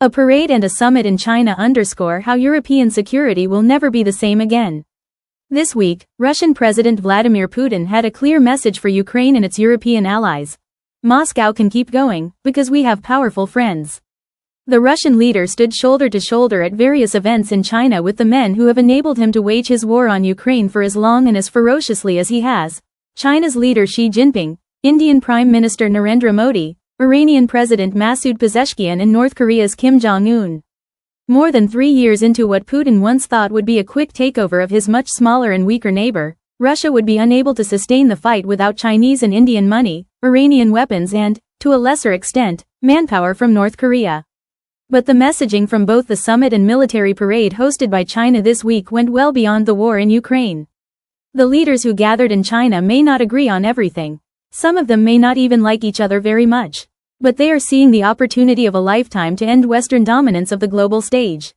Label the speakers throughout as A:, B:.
A: A parade and a summit in China underscore how European security will never be the same again. This week, Russian President Vladimir Putin had a clear message for Ukraine and its European allies. Moscow can keep going, because we have powerful friends. The Russian leader stood shoulder to shoulder at various events in China with the men who have enabled him to wage his war on Ukraine for as long and as ferociously as he has. China's leader Xi Jinping, Indian Prime Minister Narendra Modi, Iranian President Masoud Pezeshkian and North Korea's Kim Jong-un. More than 3 years into what Putin once thought would be a quick takeover of his much smaller and weaker neighbor, Russia would be unable to sustain the fight without Chinese and Indian money, Iranian weapons and, to a lesser extent, manpower from North Korea. But the messaging from both the summit and military parade hosted by China this week went well beyond the war in Ukraine. The leaders who gathered in China may not agree on everything. Some of them may not even like each other very much. But they are seeing the opportunity of a lifetime to end Western dominance of the global stage.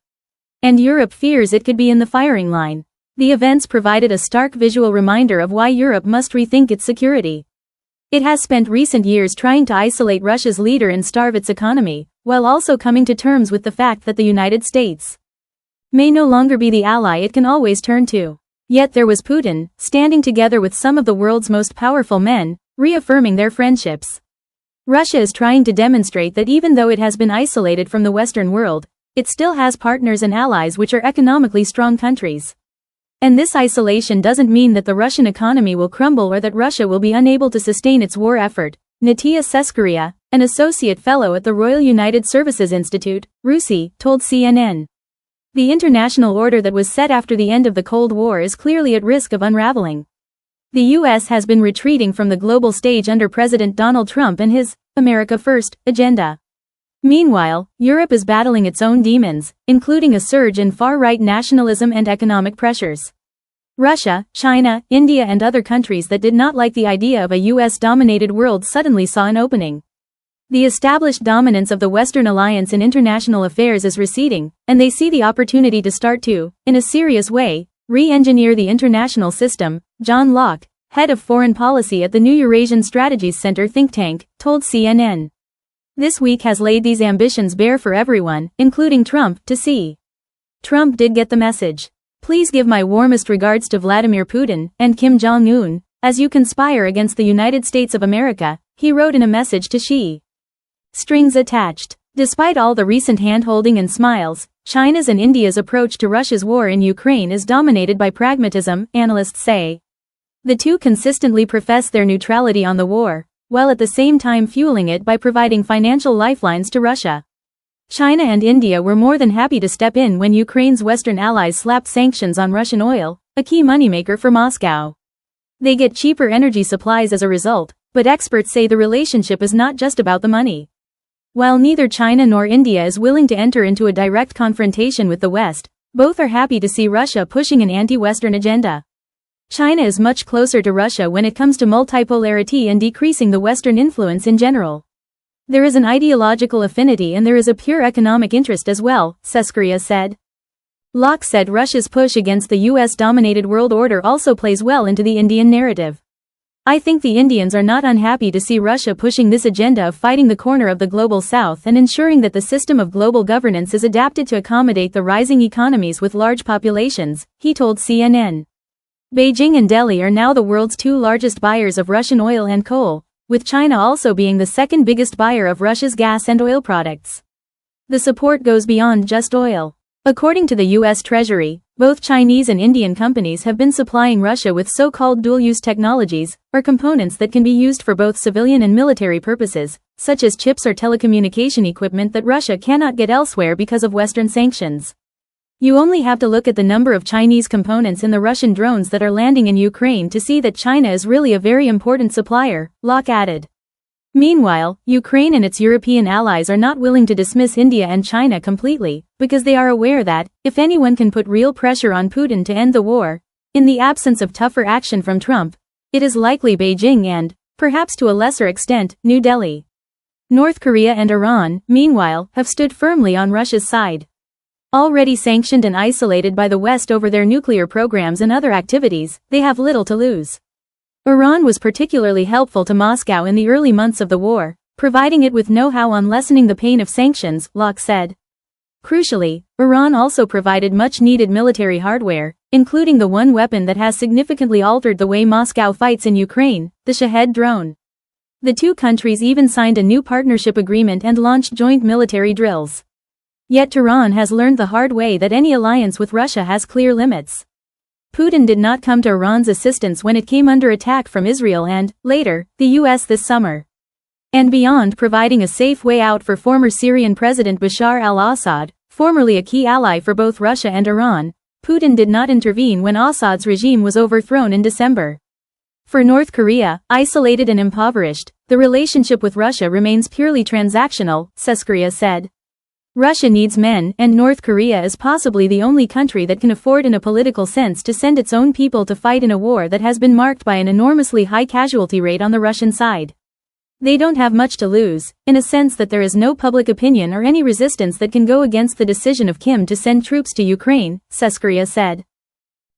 A: And Europe fears it could be in the firing line. The events provided a stark visual reminder of why Europe must rethink its security. It has spent recent years trying to isolate Russia's leader and starve its economy, while also coming to terms with the fact that the United States may no longer be the ally it can always turn to. Yet there was Putin, standing together with some of the world's most powerful men, reaffirming their friendships. Russia is trying to demonstrate that even though it has been isolated from the Western world, it still has partners and allies which are economically strong countries. And this isolation doesn't mean that the Russian economy will crumble or that Russia will be unable to sustain its war effort. Natia Seskaria, an associate fellow at the Royal United Services Institute, RUSI, told CNN. The international order that was set after the end of the Cold War is clearly at risk of unraveling. The U.S. has been retreating from the global stage under President Donald Trump and his America First agenda. Meanwhile, Europe is battling its own demons, including a surge in far-right nationalism and economic pressures. Russia, China, India and other countries that did not like the idea of a U.S.-dominated world suddenly saw an opening. The established dominance of the Western alliance in international affairs is receding, and they see the opportunity to start to, in a serious way, re-engineer the international system. John Locke, head of foreign policy at the New Eurasian Strategies Center think tank, told CNN. This week has laid these ambitions bare for everyone, including Trump, to see. Trump did get the message. Please give my warmest regards to Vladimir Putin and Kim Jong-un, as you conspire against the United States of America, he wrote in a message to Xi. Strings attached. Despite all the recent hand-holding and smiles, China's and India's approach to Russia's war in Ukraine is dominated by pragmatism, analysts say. The two consistently profess their neutrality on the war, while at the same time fueling it by providing financial lifelines to Russia. China and India were more than happy to step in when Ukraine's Western allies slapped sanctions on Russian oil, a key moneymaker for Moscow. They get cheaper energy supplies as a result, but experts say the relationship is not just about the money. While neither China nor India is willing to enter into a direct confrontation with the West, both are happy to see Russia pushing an anti-Western agenda. China is much closer to Russia when it comes to multipolarity and decreasing the Western influence in general. There is an ideological affinity and there is a pure economic interest as well, Seskaria said. Locke said Russia's push against the US-dominated world order also plays well into the Indian narrative. I think the Indians are not unhappy to see Russia pushing this agenda of fighting the corner of the global south and ensuring that the system of global governance is adapted to accommodate the rising economies with large populations, he told CNN. Beijing and Delhi are now the world's two largest buyers of Russian oil and coal, with China also being the second biggest buyer of Russia's gas and oil products. The support goes beyond just oil. According to the U.S. Treasury, both Chinese and Indian companies have been supplying Russia with so-called dual-use technologies, or components that can be used for both civilian and military purposes, such as chips or telecommunication equipment that Russia cannot get elsewhere because of Western sanctions. You only have to look at the number of Chinese components in the Russian drones that are landing in Ukraine to see that China is really a very important supplier, Locke added. Meanwhile, Ukraine and its European allies are not willing to dismiss India and China completely, because they are aware that, if anyone can put real pressure on Putin to end the war, in the absence of tougher action from Trump, it is likely Beijing and, perhaps to a lesser extent, New Delhi. North Korea and Iran, meanwhile, have stood firmly on Russia's side. Already sanctioned and isolated by the West over their nuclear programs and other activities, they have little to lose. Iran was particularly helpful to Moscow in the early months of the war, providing it with know-how on lessening the pain of sanctions, Locke said. Crucially, Iran also provided much-needed military hardware, including the one weapon that has significantly altered the way Moscow fights in Ukraine, the Shahed drone. The two countries even signed a new partnership agreement and launched joint military drills. Yet Tehran has learned the hard way that any alliance with Russia has clear limits. Putin did not come to Iran's assistance when it came under attack from Israel and, later, the US this summer. And beyond providing a safe way out for former Syrian President Bashar al-Assad, formerly a key ally for both Russia and Iran, Putin did not intervene when Assad's regime was overthrown in December. For North Korea, isolated and impoverished, the relationship with Russia remains purely transactional, Seskuria said. Russia needs men, and North Korea is possibly the only country that can afford in a political sense to send its own people to fight in a war that has been marked by an enormously high casualty rate on the Russian side. They don't have much to lose, in a sense that there is no public opinion or any resistance that can go against the decision of Kim to send troops to Ukraine, Seskuria said.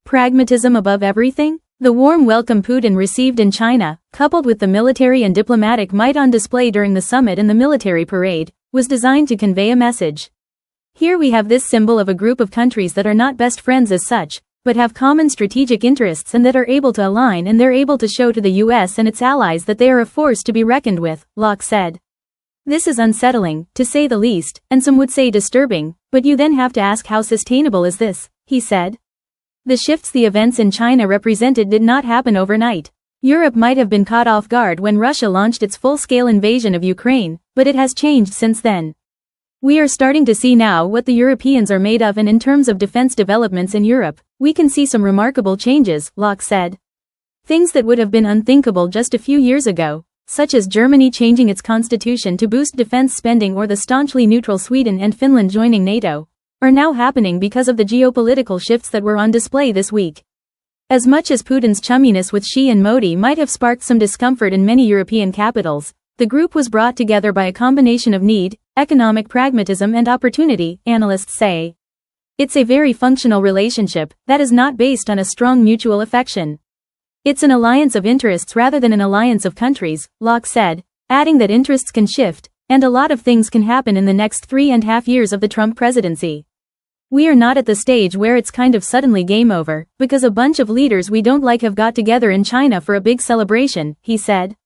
A: Pragmatism above everything? The warm welcome Putin received in China, coupled with the military and diplomatic might on display during the summit and the military parade, was designed to convey a message. Here we have this symbol of a group of countries that are not best friends as such, but have common strategic interests and that are able to align, and they're able to show to the US and its allies that they are a force to be reckoned with, Locke said. This is unsettling, to say the least, and some would say disturbing, but you then have to ask how sustainable is this, he said. The shifts the events in China represented did not happen overnight. Europe might have been caught off guard when Russia launched its full-scale invasion of Ukraine, but it has changed since then. We are starting to see now what the Europeans are made of, and in terms of defense developments in Europe, we can see some remarkable changes, Locke said. Things that would have been unthinkable just a few years ago, such as Germany changing its constitution to boost defense spending or the staunchly neutral Sweden and Finland joining NATO, are now happening because of the geopolitical shifts that were on display this week. As much as Putin's chumminess with Xi and Modi might have sparked some discomfort in many European capitals, the group was brought together by a combination of need, economic pragmatism and opportunity, analysts say. It's a very functional relationship that is not based on a strong mutual affection. It's an alliance of interests rather than an alliance of countries, Locke said, adding that interests can shift, and a lot of things can happen in the next 3.5 years of the Trump presidency. We are not at the stage where it's kind of suddenly game over, because a bunch of leaders we don't like have got together in China for a big celebration, he said.